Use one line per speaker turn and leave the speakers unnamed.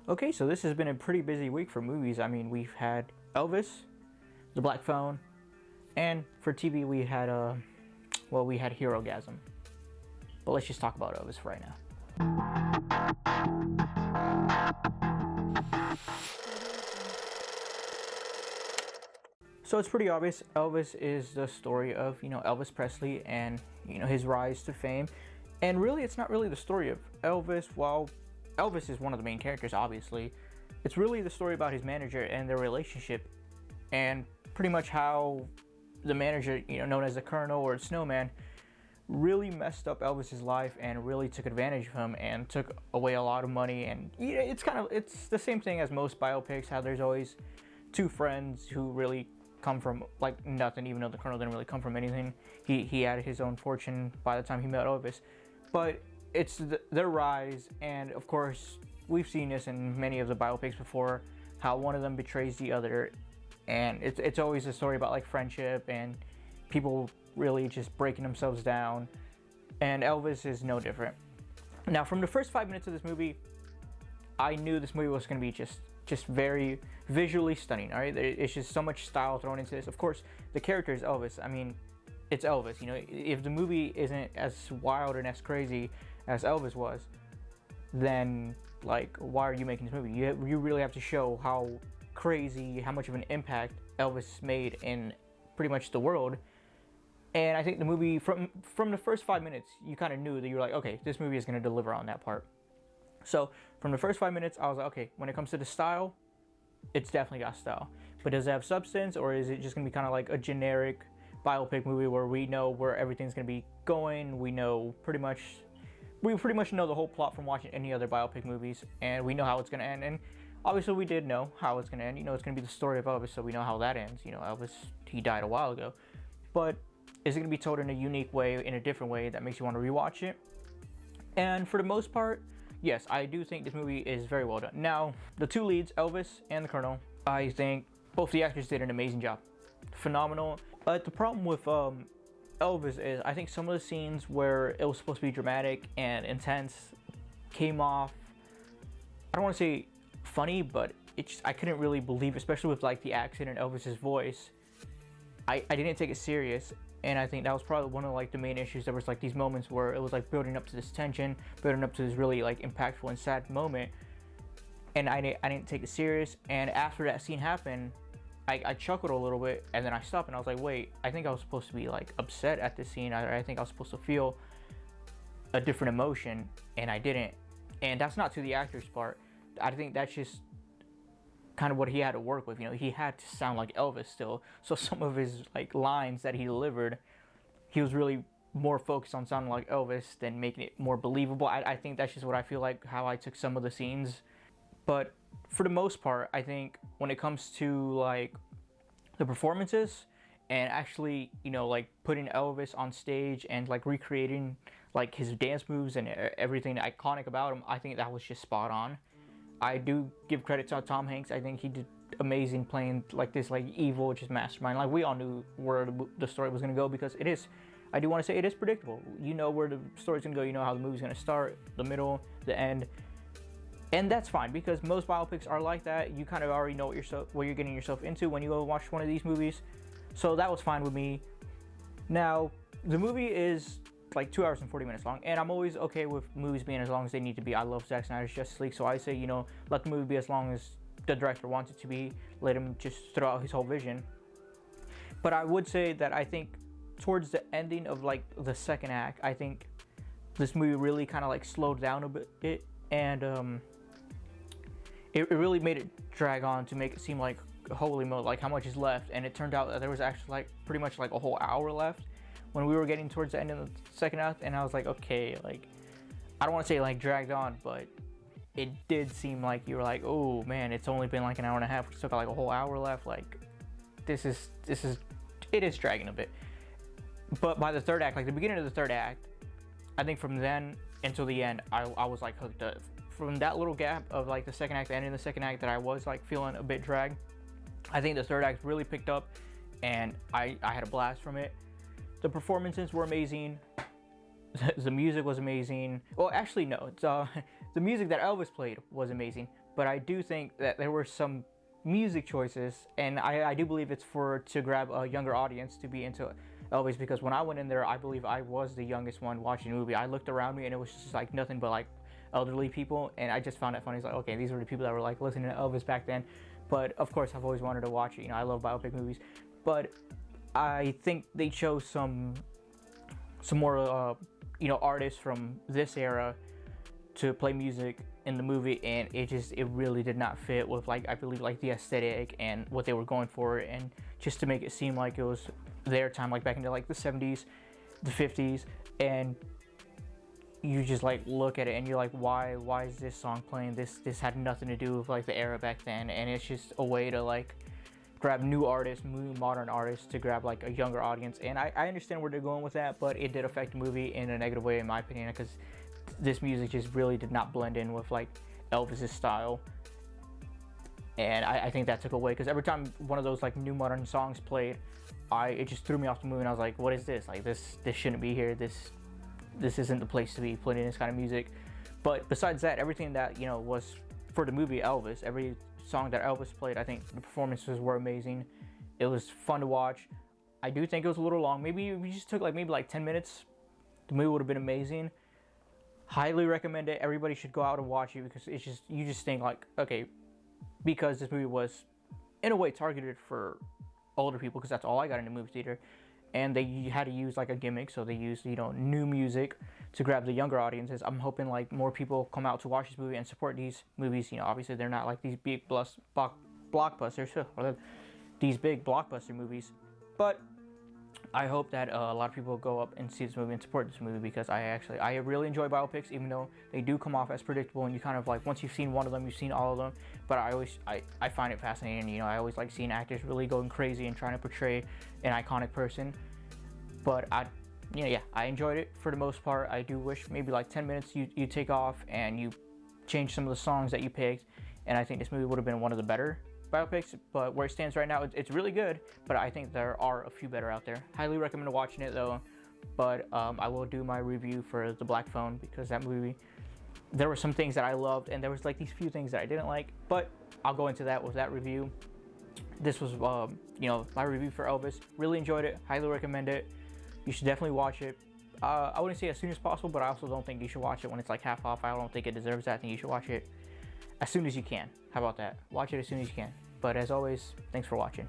Okay, so this has been a pretty busy week for movies. I mean, we've had Elvis, The Black Phone, and for TV we had we had Hero-gasm. But let's just talk about Elvis right now. So it's pretty obvious. Elvis is the story of, Elvis Presley and, his rise to fame. And really, it's not really the story of Elvis. While Elvis is one of the main characters, obviously, it's really the story about his manager and their relationship, and pretty much how the manager, known as the Colonel or Snowman, really messed up Elvis's life and really took advantage of him and took away a lot of money. And it's the same thing as most biopics, how there's always two friends who really come from like nothing, even though the Colonel didn't really come from anything. He had his own fortune by the time he met Elvis. But it's their rise, and of course we've seen this in many of the biopics before, how one of them betrays the other, and it's always a story about like friendship and people really just breaking themselves down, and Elvis is no different. Now, from the first 5 minutes of this movie, I knew this movie was going to be just very visually stunning. All right, it's just so much style thrown into this. Of course, the character is Elvis. I mean, it's Elvis. If the movie isn't as wild and as crazy as Elvis was, then like, why are you making this movie? You really have to show how crazy, how much of an impact Elvis made in pretty much the world. And I think the movie, from the first 5 minutes, you kind of knew that you were like, okay, this movie is going to deliver on that part. So from the first 5 minutes, I was like, okay, when it comes to the style, it's definitely got style. But does it have substance, or is it just going to be kind of like a generic biopic movie where we know where everything's going to be going? We pretty much know the whole plot from watching any other biopic movies, and we know how it's going to end. And obviously we did know how it's going to end. It's going to be the story of Elvis, so we know how that ends. Elvis, he died a while ago. But is it going to be told in a unique way, in a different way that makes you want to rewatch it? And for the most part, yes, I do think this movie is very well done. Now, the two leads, Elvis and the Colonel, I think both the actors did an amazing job. Phenomenal. But the problem with Elvis is, I think some of the scenes where it was supposed to be dramatic and intense came off, I don't want to say funny, but I couldn't really believe, especially with like the accent and Elvis's voice. I didn't take it serious, and I think that was probably one of like the main issues. There was like these moments where it was like building up to this tension, building up to this really like impactful and sad moment, and I didn't take it serious. And after that scene happened, I chuckled a little bit, and then I stopped and I was like, wait, I think I was supposed to be like upset at this scene. I think I was supposed to feel a different emotion, and I didn't. And that's not to the actor's part. I think that's just kind of what he had to work with. He had to sound like Elvis still. So some of his like lines that he delivered, he was really more focused on sounding like Elvis than making it more believable. I think that's just what I feel like, how I took some of the scenes. But for the most part, I think when it comes to like the performances and actually, like putting Elvis on stage and like recreating like his dance moves and everything iconic about him, I think that was just spot on. I do give credit to Tom Hanks. I think he did amazing playing like this like evil just mastermind. Like, we all knew where the story was going to go, because I do want to say it is predictable. You know where the story's going to go. You know how the movie's going to start, the middle, the end. And that's fine, because most biopics are like that. You kind of already know what you're getting yourself into when you go watch one of these movies. So that was fine with me. Now, the movie is like 2 hours and 40 minutes long, and I'm always okay with movies being as long as they need to be. I love Zack Snyder's Justice League, so I say, let the movie be as long as the director wants it to be. Let him just throw out his whole vision. But I would say that I think towards the ending of like the second act, I think this movie really kind of like slowed down a bit, and it really made it drag on to make it seem like, holy moly, like how much is left. And it turned out that there was actually like pretty much like a whole hour left when we were getting towards the end of the second act. And I was like, okay, like, I don't want to say like dragged on, but it did seem like you were like, oh man, it's only been like an hour and a half. We still got like a whole hour left. Like, it is dragging a bit. But by the third act, like the beginning of the third act, I think from then until the end, I was like hooked up. From that little gap of like the second act, the end of the second act, that I was like feeling a bit dragged, I think the third act really picked up, and I had a blast from it. The performances were amazing. The music was amazing. Well, actually, no. The music that Elvis played was amazing, but I do think that there were some music choices, and I do believe it's to grab a younger audience to be into Elvis, because when I went in there, I believe I was the youngest one watching the movie. I looked around me and it was just like nothing but like elderly people, and I just found it funny. It's like, okay, these were the people that were like listening to Elvis back then. But of course, I've always wanted to watch it. You know, I love biopic movies, but I think they chose some more you know, artists from this era to play music in the movie, and it really did not fit with, like, I believe, like the aesthetic and what they were going for, and just to make it seem like it was their time, like back into like the 70s, the 50s, and you just like look at it and you're like, why is this song playing? This had nothing to do with like the era back then, and it's just a way to like grab new artists, new modern artists, to grab like a younger audience. And I understand where they're going with that, but it did affect the movie in a negative way in my opinion, because this music just really did not blend in with like Elvis's style. And I think that took away, because every time one of those like new modern songs played, it just threw me off the movie, and I was like, what is this? Like this shouldn't be here. This isn't the place to be playing this kind of music. But besides that, everything that, you know, was for the movie Elvis, every song that Elvis played, I think the performances were amazing. It was fun to watch. I do think it was a little long. Maybe we just took like maybe 10 minutes. The movie would have been amazing. Highly recommend it. Everybody should go out and watch it, because it's just, you just think like, okay, because this movie was in a way targeted for older people, because that's all I got in the movie theater, and they had to use like a gimmick, so they used, you know, new music to grab the younger audiences. I'm hoping like more people come out to watch this movie and support these movies. You know, obviously they're not like these big blockbusters, these big blockbuster movies, but I hope that a lot of people go up and see this movie and support this movie, because I really enjoy biopics, even though they do come off as predictable, and you kind of like, once you've seen one of them, you've seen all of them. But I find it fascinating. You know, I always like seeing actors really going crazy and trying to portray an iconic person. But I enjoyed it for the most part. I do wish maybe like 10 minutes you take off and you change some of the songs that you picked, and I think this movie would have been one of the better biopics. But where it stands right now, it's really good, but I think there are a few better out there. Highly recommend watching it though. But I will do my review for The Black Phone, because that movie, there were some things that I loved, and there was like these few things that I didn't like, but I'll go into that with that review. This was you know, my review for Elvis. Really enjoyed it. Highly recommend it. You should definitely watch it. I wouldn't say as soon as possible, but I also don't think you should watch it when it's like half off. I don't think it deserves that. I think you should watch it as soon as you can. How about that? Watch it as soon as you can. But as always, thanks for watching.